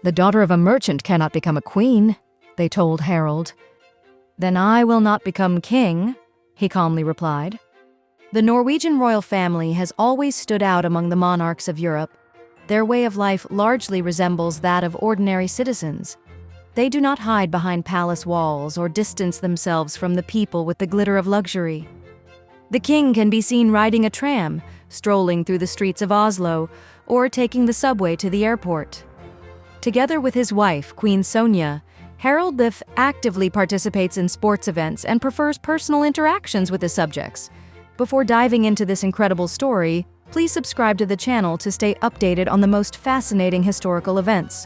"The daughter of a merchant cannot become a queen," they told Harald. "Then I will not become king," he calmly replied. The Norwegian royal family has always stood out among the monarchs of Europe. Their way of life largely resembles that of ordinary citizens. They do not hide behind palace walls or distance themselves from the people with the glitter of luxury. The king can be seen riding a tram, strolling through the streets of Oslo, or taking the subway to the airport. Together with his wife, Queen Sonja, Harald V actively participates in sports events and prefers personal interactions with his subjects. Before diving into this incredible story, please subscribe to the channel to stay updated on the most fascinating historical events.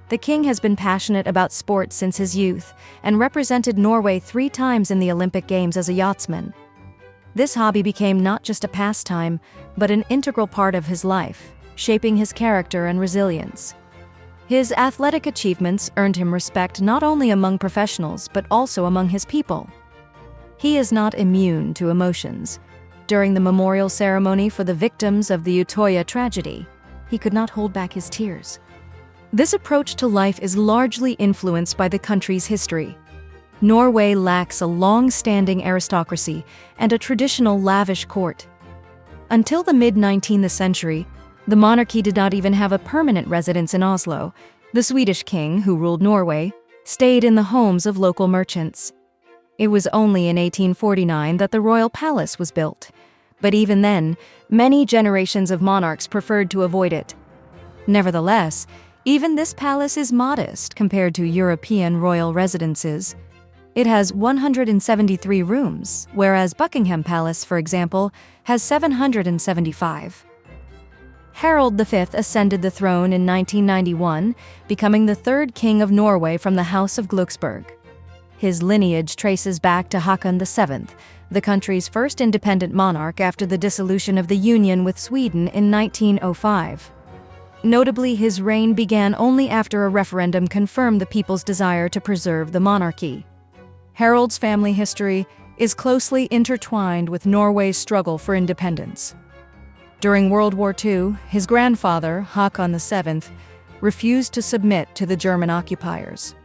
The king has been passionate about sports since his youth and represented Norway 3 times in the Olympic Games as a yachtsman. This hobby became not just a pastime, but an integral part of his life, shaping his character and resilience. His athletic achievements earned him respect not only among professionals, but also among his people. He is not immune to emotions. During the memorial ceremony for the victims of the Utøya tragedy, he could not hold back his tears. This approach to life is largely influenced by the country's history. Norway lacks a long-standing aristocracy and a traditional lavish court. Until the mid-19th century, the monarchy did not even have a permanent residence in Oslo. The Swedish king, who ruled Norway, stayed in the homes of local merchants. It was only in 1849 that the royal palace was built, but even then, many generations of monarchs preferred to avoid it. Nevertheless, even this palace is modest compared to European royal residences. It has 173 rooms, whereas Buckingham Palace, for example, has 775. Harald V ascended the throne in 1991, becoming the 3rd king of Norway from the House of Glücksburg. His lineage traces back to Haakon VII, the country's first independent monarch after the dissolution of the union with Sweden in 1905. Notably, his reign began only after a referendum confirmed the people's desire to preserve the monarchy. Harald's family history is closely intertwined with Norway's struggle for independence. During World War II, his grandfather, Haakon VII, refused to submit to the German occupiers.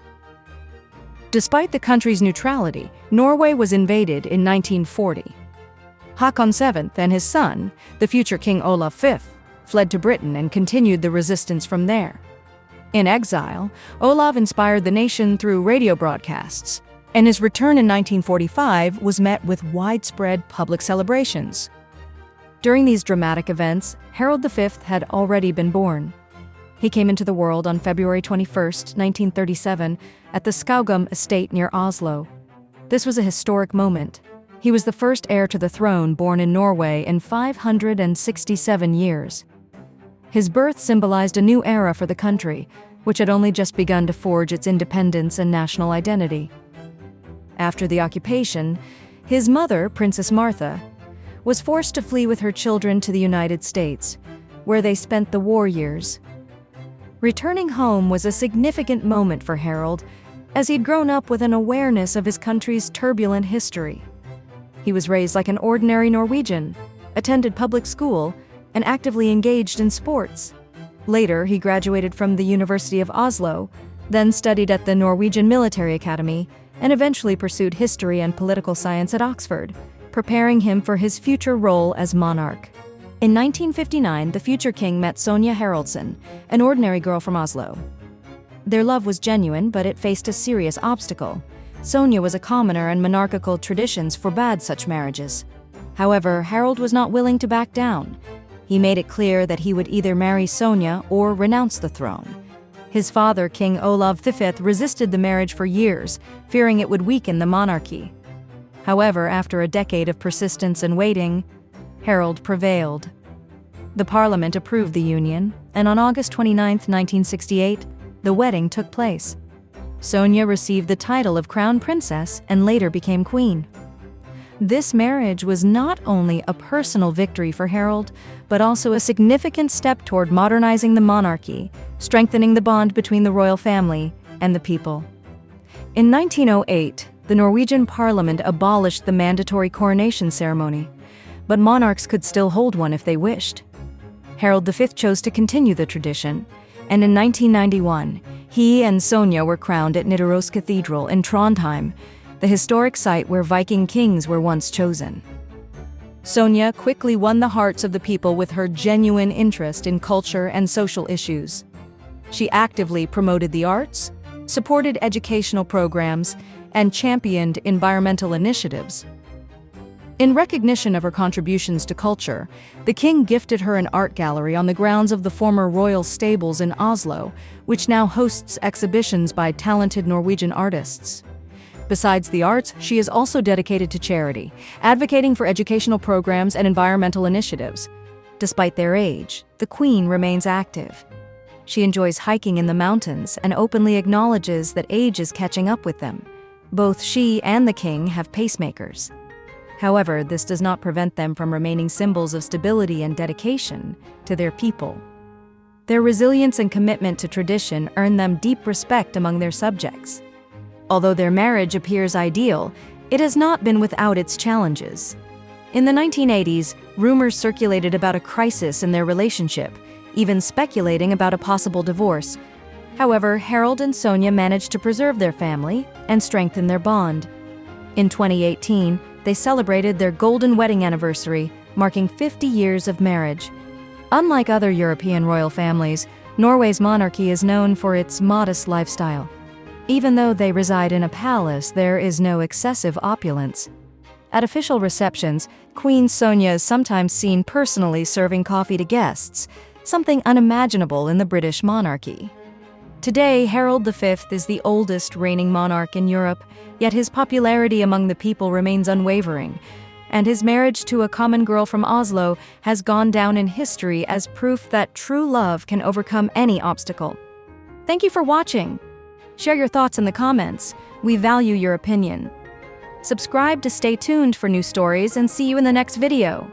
Despite the country's neutrality, Norway was invaded in 1940. Haakon VII and his son, the future King Olav V, fled to Britain and continued the resistance from there. In exile, Olav inspired the nation through radio broadcasts, and his return in 1945 was met with widespread public celebrations. During these dramatic events, Harald V had already been born. He came into the world on February 21, 1937, at the Skaugum estate near Oslo. This was a historic moment. He was the first heir to the throne born in Norway in 567 years. His birth symbolized a new era for the country, which had only just begun to forge its independence and national identity. After the occupation, his mother, Princess Martha, was forced to flee with her children to the United States, where they spent the war years. Returning home was a significant moment for Harald, as he'd grown up with an awareness of his country's turbulent history. He was raised like an ordinary Norwegian, attended public school, and actively engaged in sports. Later, he graduated from the University of Oslo, then studied at the Norwegian Military Academy, and eventually pursued history and political science at Oxford, preparing him for his future role as monarch. In 1959, the future king met Sonja Haraldsen, an ordinary girl from Oslo. Their love was genuine, but it faced a serious obstacle. Sonja was a commoner, and monarchical traditions forbade such marriages. However, Harald was not willing to back down. He made it clear that he would either marry Sonja or renounce the throne. His father, King Olav V, resisted the marriage for years, fearing it would weaken the monarchy. However, after a decade of persistence and waiting, Harald prevailed. The parliament approved the union, and on August 29, 1968, the wedding took place. Sonja received the title of Crown Princess and later became queen. This marriage was not only a personal victory for Harald, but also a significant step toward modernizing the monarchy, strengthening the bond between the royal family and the people. In 1908, the Norwegian parliament abolished the mandatory coronation ceremony, but monarchs could still hold one if they wished. Harald V chose to continue the tradition, and in 1991, he and Sonja were crowned at Nidaros Cathedral in Trondheim, the historic site where Viking kings were once chosen. Sonja quickly won the hearts of the people with her genuine interest in culture and social issues. She actively promoted the arts, supported educational programs, and championed environmental initiatives. In recognition of her contributions to culture, the king gifted her an art gallery on the grounds of the former royal stables in Oslo, which now hosts exhibitions by talented Norwegian artists. Besides the arts, she is also dedicated to charity, advocating for educational programs and environmental initiatives. Despite their age, the Queen remains active. She enjoys hiking in the mountains and openly acknowledges that age is catching up with them. Both she and the king have pacemakers. However, this does not prevent them from remaining symbols of stability and dedication to their people. Their resilience and commitment to tradition earn them deep respect among their subjects. Although their marriage appears ideal, it has not been without its challenges. In the 1980s, rumors circulated about a crisis in their relationship, even speculating about a possible divorce. However, Harald and Sonja managed to preserve their family and strengthen their bond. In 2018, they celebrated their golden wedding anniversary, marking 50 years of marriage. Unlike other European royal families, Norway's monarchy is known for its modest lifestyle. Even though they reside in a palace, there is no excessive opulence. At official receptions, Queen Sonja is sometimes seen personally serving coffee to guests, something unimaginable in the British monarchy. Today, Harald V is the oldest reigning monarch in Europe, yet his popularity among the people remains unwavering, and his marriage to a common girl from Oslo has gone down in history as proof that true love can overcome any obstacle. Thank you for watching. Share your thoughts in the comments. We value your opinion. Subscribe to stay tuned for new stories and see you in the next video.